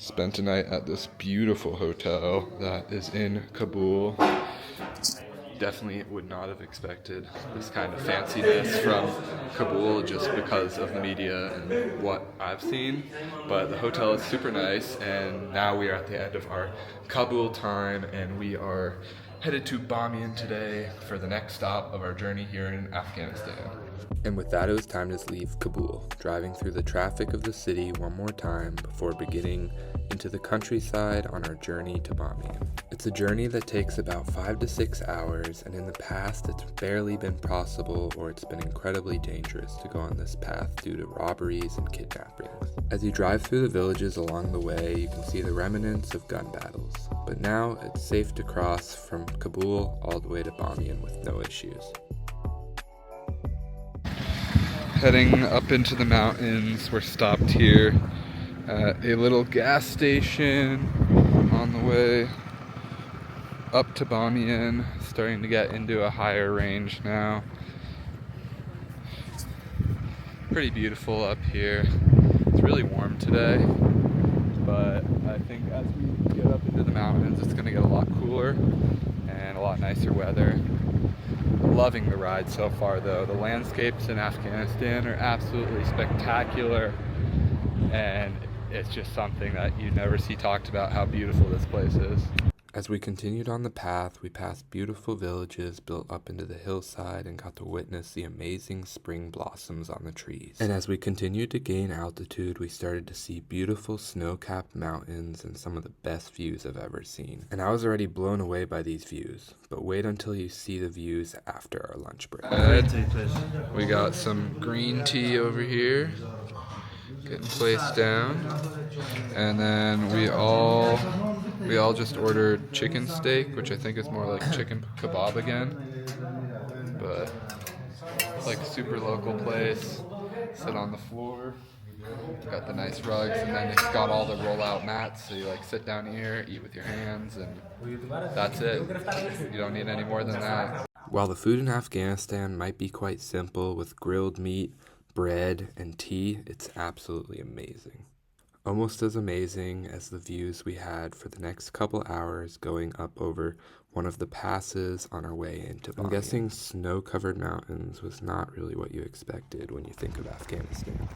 Spent a night at this beautiful hotel that is in Kabul. Definitely would not have expected this kind of fanciness from Kabul just because of the media and what I've seen. But the hotel is super nice, and now we are at the end of our Kabul time, and we are headed to Bamyan today for the next stop of our journey here in Afghanistan. And with that, it was time to leave Kabul, driving through the traffic of the city one more time before beginning into the countryside on our journey to Bamyan. It's a journey that takes about 5 to 6 hours, and in the past it's barely been possible or it's been incredibly dangerous to go on this path due to robberies and kidnappings. As you drive through the villages along the way, you can see the remnants of gun battles, but now it's safe to cross from Kabul all the way to Bamyan with no issues. Heading up into the mountains, we're stopped here at a little gas station on the way up to Bamyan, starting to get into a higher range now. Pretty beautiful up here. It's really warm today, but I think as we get up into the mountains, it's going to get a lot cooler and a lot nicer weather. Loving the ride so far though. The landscapes in Afghanistan are absolutely spectacular, and it's just something that you never see talked about how beautiful this place is. As we continued on the path, we passed beautiful villages built up into the hillside and got to witness the amazing spring blossoms on the trees. And as we continued to gain altitude, we started to see beautiful snow-capped mountains and some of the best views I've ever seen. And I was already blown away by these views, but wait until you see the views after our lunch break. We got some green tea over here, getting placed down, and then we all just ordered chicken steak, which I think is more like chicken kebab again, but it's like a super local place. Sit on the floor, got the nice rugs, and then it's got all the roll-out mats, so you like sit down here, eat with your hands, and that's it. You don't need any more than that. While the food in Afghanistan might be quite simple with grilled meat, bread, and tea, it's absolutely amazing. Almost as amazing as the views we had for the next couple hours going up over one of the passes on our way into Bamyan. I'm guessing snow-covered mountains was not really what you expected when you think of Afghanistan.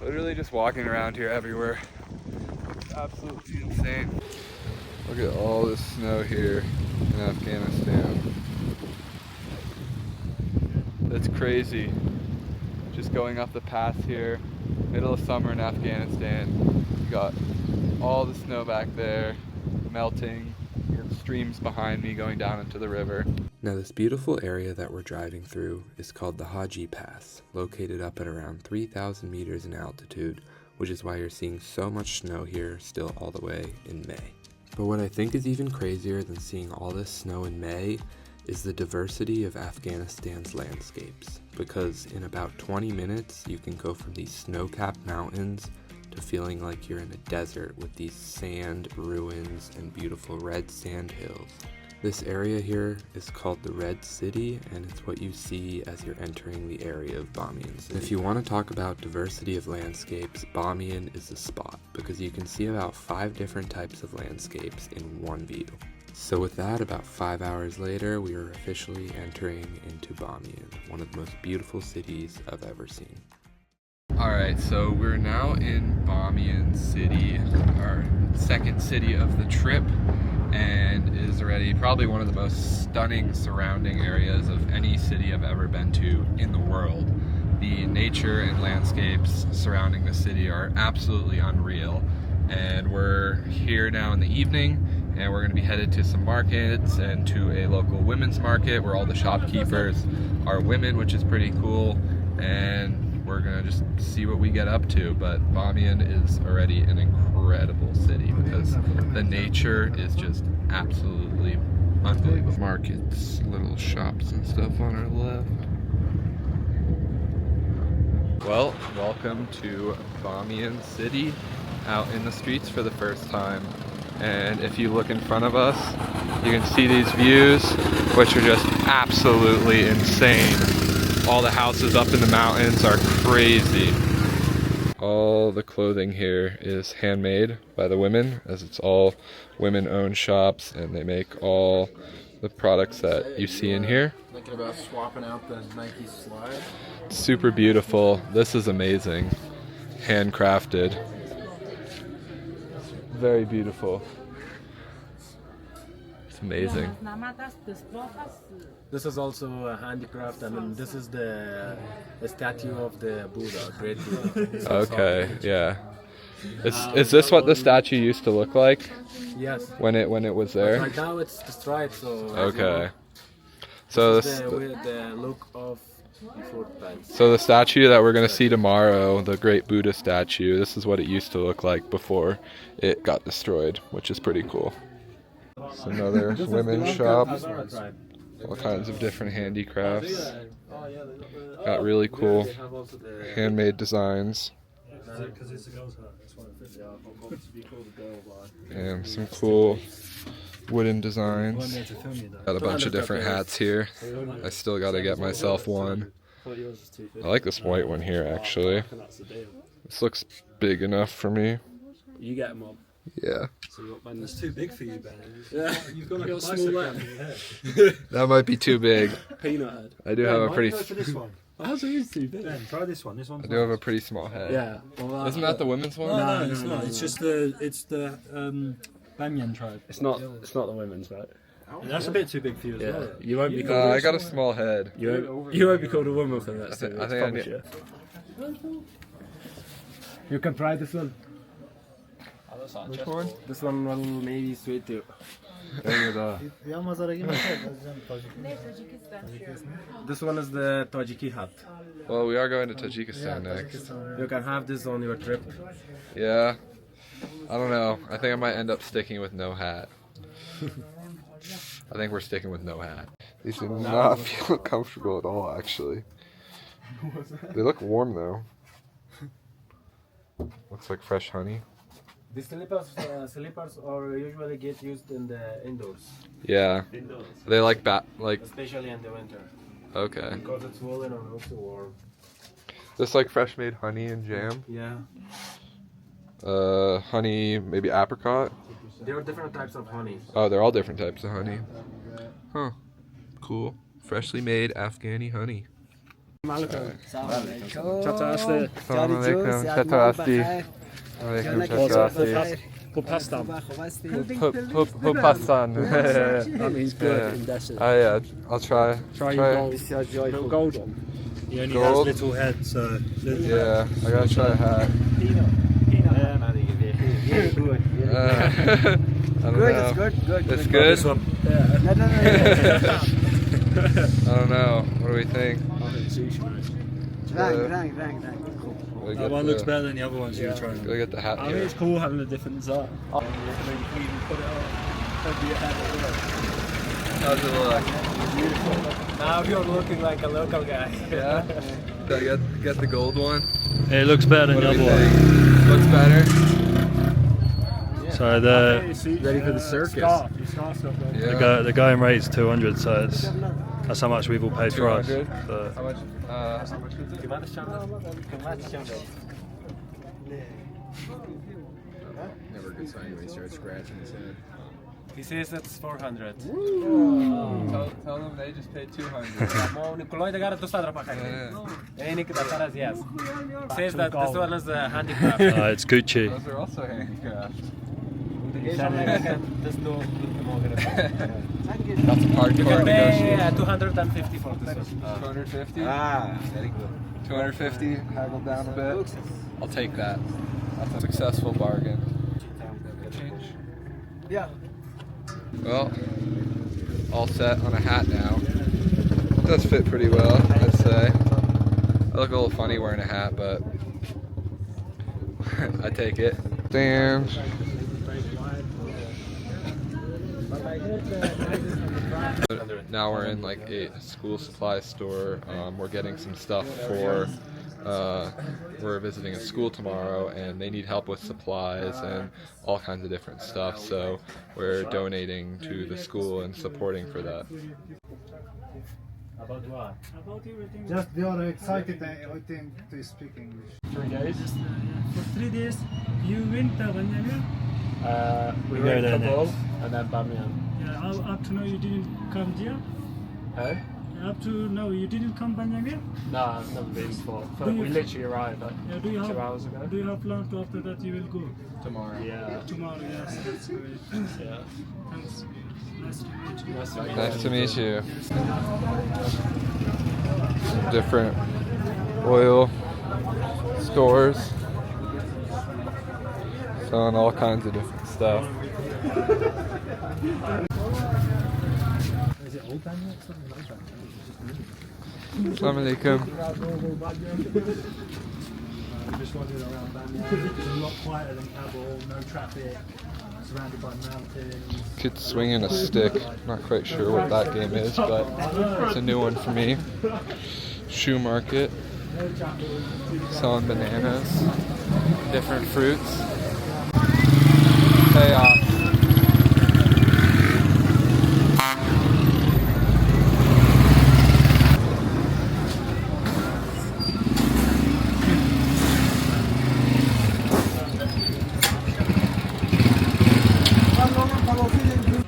Literally just walking around here everywhere. It's absolutely insane. Look at all this snow here in Afghanistan. That's crazy. Just going up the pass here, middle of summer in Afghanistan. You got all the snow back there, melting. You have streams behind me going down into the river. Now this beautiful area that we're driving through is called the Haji Pass, located up at around 3,000 meters in altitude, which is why you're seeing so much snow here still all the way in May. But what I think is even crazier than seeing all this snow in May is the diversity of Afghanistan's landscapes, because in about 20 minutes you can go from these snow-capped mountains to feeling like you're in a desert with these sand ruins and beautiful red sand hills. This area here is called the Red City, and it's what you see as you're entering the area of Bamyan City. If you want to talk about diversity of landscapes, Bamyan is the spot, because you can see about 5 different types of landscapes in one view. So with that, about 5 hours later, we are officially entering into Bamyan, one of the most beautiful cities I've ever seen. Alright, so we're now in Bamyan City, our second city of the trip, and is already probably one of the most stunning surrounding areas of any city I've ever been to in the world. The nature and landscapes surrounding the city are absolutely unreal, and we're here now in the evening, and we're going to be headed to some markets and to a local women's market where all the shopkeepers are women, which is pretty cool, and we're going to just see what we get up to. But Bamyan is already an incredible city because the nature is just absolutely unbelievable. Markets, little shops and stuff on our left. Well, welcome to Bamyan City, out in the streets for the first time. And if you look in front of us, you can see these views, which are just absolutely insane. All the houses up in the mountains are crazy. all the clothing here is handmade by the women, as it's all women-owned shops, and they make all the products that you see in here. Thinking about swapping out the Nike slide. Super beautiful. This is amazing. Handcrafted. Very beautiful. It's amazing. This is also a handicraft. I mean, this is the statue of the Buddha, great Buddha. Okay, yeah. Is this what the statue used to look like Yes. when it was there? Right now it's destroyed, so. Okay. So This is the look of before times. So the statue that we're going to see tomorrow, the great Buddha statue, this is what it used to look like before it got destroyed, which is pretty cool. It's another women's shop. All kinds of different handicrafts. Got really cool handmade designs. And some cool wooden designs. Got a bunch of different hats here. I still got to get myself one. I like this white one here, actually. This looks big enough for me. You get them up. Yeah. It's too big for you, Ben. Yeah. You've got like a small head. That might be too big. Peanut head. I do have a pretty. This one. How's it is too big? Ben, try this one. This one's I do have a pretty small head. Yeah. Well, Isn't that the women's one? No, it's not. It's just the Bamyan tribe. It's not the women's, right? That's a bit too big for you as well. You won't be called. I got a small head. You won't be called a woman for that. I think I need. You can try this one. Which one? This one will maybe suit you. This one is the Tajiki hat. Well, we are going to Tajikistan next. You can have this on your trip. Yeah. I don't know. I think I might end up sticking with no hat. I think we're sticking with no hat. These do not feel comfortable at all, actually. They look warm, though. Looks like fresh honey. The slippers are usually get used in the indoors. Yeah. They like Especially in the winter. Okay. Because it's woolen and also warm. This like fresh made honey and jam. Yeah. Honey, maybe apricot. There are different types of honey. Oh, they're all different types of honey. Huh. Cool. Freshly made Afghani honey. That means good in Desi. Oh yeah, I'll try. Try gold one. He only has little head, so. Yeah, I gotta try a hat. I don't know. Good. It's good? Yeah. I don't know. What do we think? That one looks better than the other ones you were trying. Gotta get the hat I think here. it's cool having a different design. How's it look? Beautiful. Now you're looking like a local guy. Yeah? Did I get the gold one? It looks better than the other one. Looks better? So Ready for the circus. Yeah. the going rate's 200, so that's how much we've all paid for us. 200? So. How much is it? Never a good sign when he starts scratching his head. He says it's 400. Tell them they just paid 200. Yes. Says that this one is a handicraft. It's Gucci. Those are also handicraft. That's a hardcore negotiation. 250 for this one. 250? Very good. 250, haggle down a bit. I'll take that. That's a successful bargain. Change. Yeah. Well, all set on a hat now. It does fit pretty well, I'd say. I look a little funny wearing a hat, but I take it. Damn. Now we're in like a school supply store. We're getting some stuff for, we're visiting a school tomorrow and they need help with supplies and all kinds of different stuff. So we're donating to the school and supporting for that. About what? About everything. Just they are excited and waiting to speak English. 3 days? Just, yeah. For 3 days, you went to Bamyan? We go were in there Kabul next. and then Bamyan. Yeah, up to now you didn't come here? Hey? Up to now you didn't come Bamyan? No, I've never been before. Do you- We literally arrived like Yeah, do you 2 have, hours ago. do you have plan to after that you will go? Tomorrow. Yeah. Tomorrow, yes. That's great. Yeah. Thanks. Nice to meet you. Nice to meet you. Nice to meet you. Some different oil stores selling all kinds of different stuff. Is it old Bamyan? Something like that. Assalamu alaikum. Just wandered around Bamyan. It's a lot quieter than Kabul, no traffic, surrounded by mountains. Kid's swinging a stick. Not quite sure what that game is, but it's a new one for me. Shoe market. Selling bananas. Different fruits. Chaos.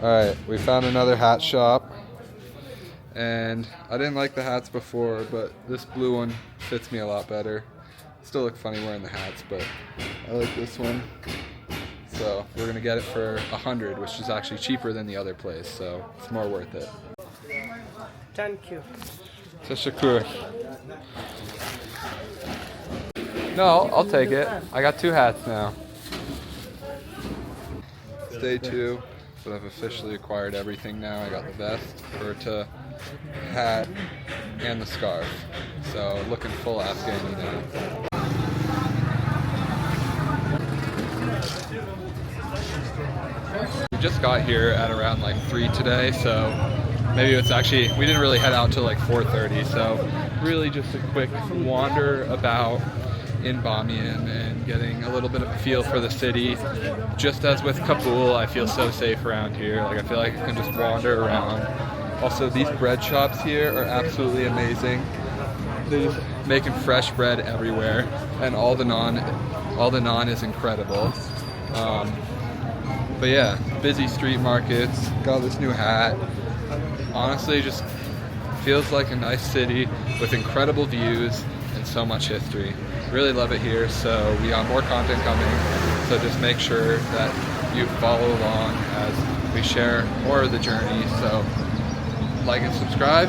Alright, we found another hat shop, and I didn't like the hats before, but this blue one fits me a lot better. Still look funny wearing the hats, but I like this one. So we're gonna get it for 100, which is actually cheaper than the other place, so it's more worth it. Thank you. Tashakur. No, I'll take it. I got 2 hats now. It's day 2. But I've officially acquired everything now. I got the vest, kurta, hat, and the scarf. So looking full Afghani now. We just got here at around like 3 today, so maybe it's actually, we didn't really head out till like 4:30, so really just a quick wander about in Bamyan and getting a little bit of a feel for the city. Just as with Kabul, I feel so safe around here. Like I feel like I can just wander around. Also, these bread shops here are absolutely amazing. They're just making fresh bread everywhere, and all the naan is incredible. But yeah, busy street markets. Got this new hat. Honestly, just feels like a nice city with incredible views and so much history. Really love it here, so we got more content coming, so just make sure that you follow along as we share more of the journey. So like and subscribe,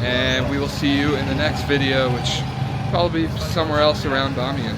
and we will see you in the next video, which will probably be somewhere else around Bamyan.